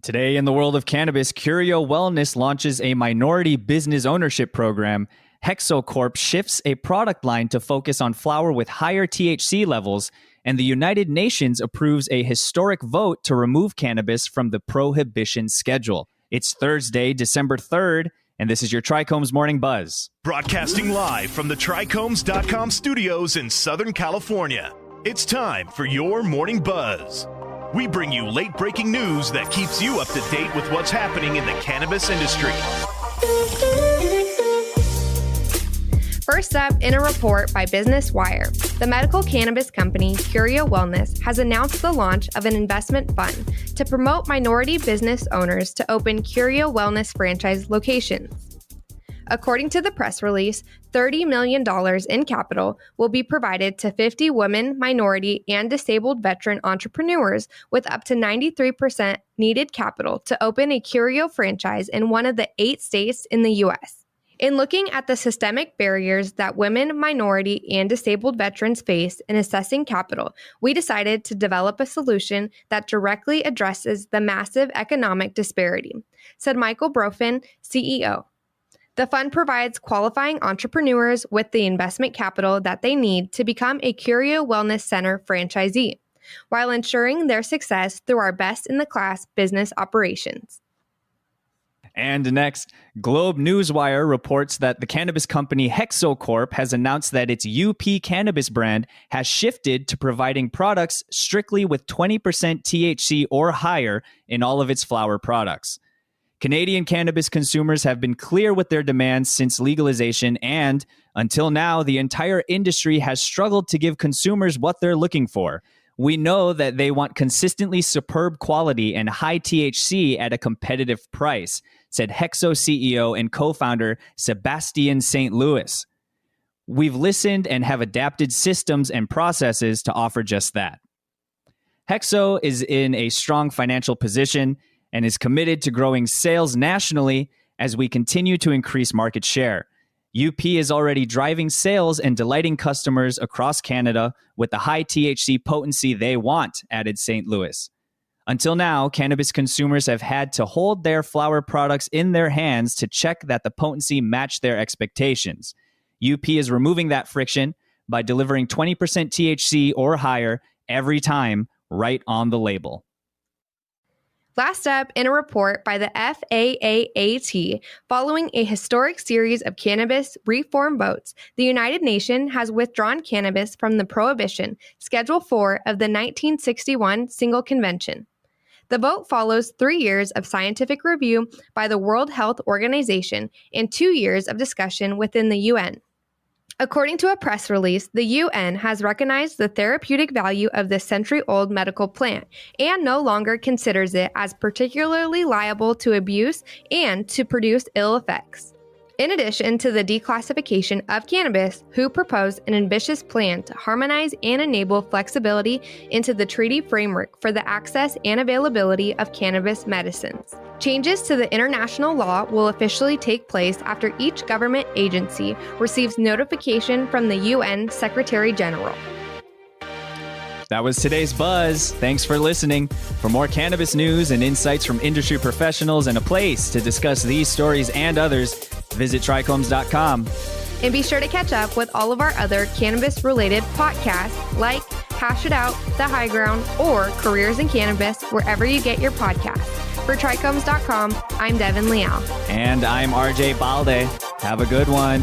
Today in the world of cannabis, Curio Wellness launches a minority business ownership program. HEXO Corp shifts a product line to focus on flower with higher THC levels, and the United Nations approves a historic vote to remove cannabis from the prohibition schedule. It's Thursday, December 3rd, and this is your TRICHOMES Morning Buzz. Broadcasting live from the TRICHOMES.com studios in Southern California. It's time for your Morning Buzz. We bring you late-breaking news that keeps you up to date with what's happening in the cannabis industry. First up, in a report by Business Wire, the medical cannabis company Curio Wellness has announced the launch of an investment fund to promote minority business owners to open Curio Wellness franchise locations. According to the press release, $30 million in capital will be provided to 50 women, minority, and disabled veteran entrepreneurs with up to 93% needed capital to open a Curio franchise in one of the 8 states in the U.S. In looking at the systemic barriers that women, minority, and disabled veterans face in assessing capital, we decided to develop a solution that directly addresses the massive economic disparity, said Michael Brofin, CEO. The fund provides qualifying entrepreneurs with the investment capital that they need to become a Curio Wellness Center franchisee, while ensuring their success through our best-in-the-class business operations. And next, Globe Newswire reports that the cannabis company HEXO Corp has announced that its UP Cannabis brand has shifted to providing products strictly with 20% THC or higher in all of its flower products. Canadian cannabis consumers have been clear with their demands since legalization, and until now, the entire industry has struggled to give consumers what they're looking for. We know that they want consistently superb quality and high THC at a competitive price, said HEXO CEO and co-founder Sebastian St. Louis. We've listened and have adapted systems and processes to offer just that. HEXO is in a strong financial position and is committed to growing sales nationally as we continue to increase market share. UP is already driving sales and delighting customers across Canada with the high THC potency they want, added St. Louis. Until now, cannabis consumers have had to hold their flower products in their hands to check that the potency matched their expectations. UP is removing that friction by delivering 20% THC or higher every time right on the label. Last up, in a report by the FAAAT, following a historic series of cannabis reform votes, the United Nations has withdrawn cannabis from the Prohibition, Schedule 4 of the 1961 Single Convention. The vote follows 3 years of scientific review by the World Health Organization and 2 years of discussion within the UN. According to a press release, the UN has recognized the therapeutic value of this century-old medical plant and no longer considers it as particularly liable to abuse and to produce ill effects. In addition to the declassification of cannabis, WHO proposed an ambitious plan to harmonize and enable flexibility into the treaty framework for the access and availability of cannabis medicines. Changes to the international law will officially take place after each government agency receives notification from the UN Secretary General. That was today's Buzz. Thanks for listening. For more cannabis news and insights from industry professionals and a place to discuss these stories and others, visit trichomes.com. And be sure to catch up with all of our other cannabis-related podcasts like Hash It Out, The High Ground, or Careers in Cannabis, wherever you get your podcasts. For trichomes.com, I'm Devin Leal. And I'm RJ Balde. Have a good one.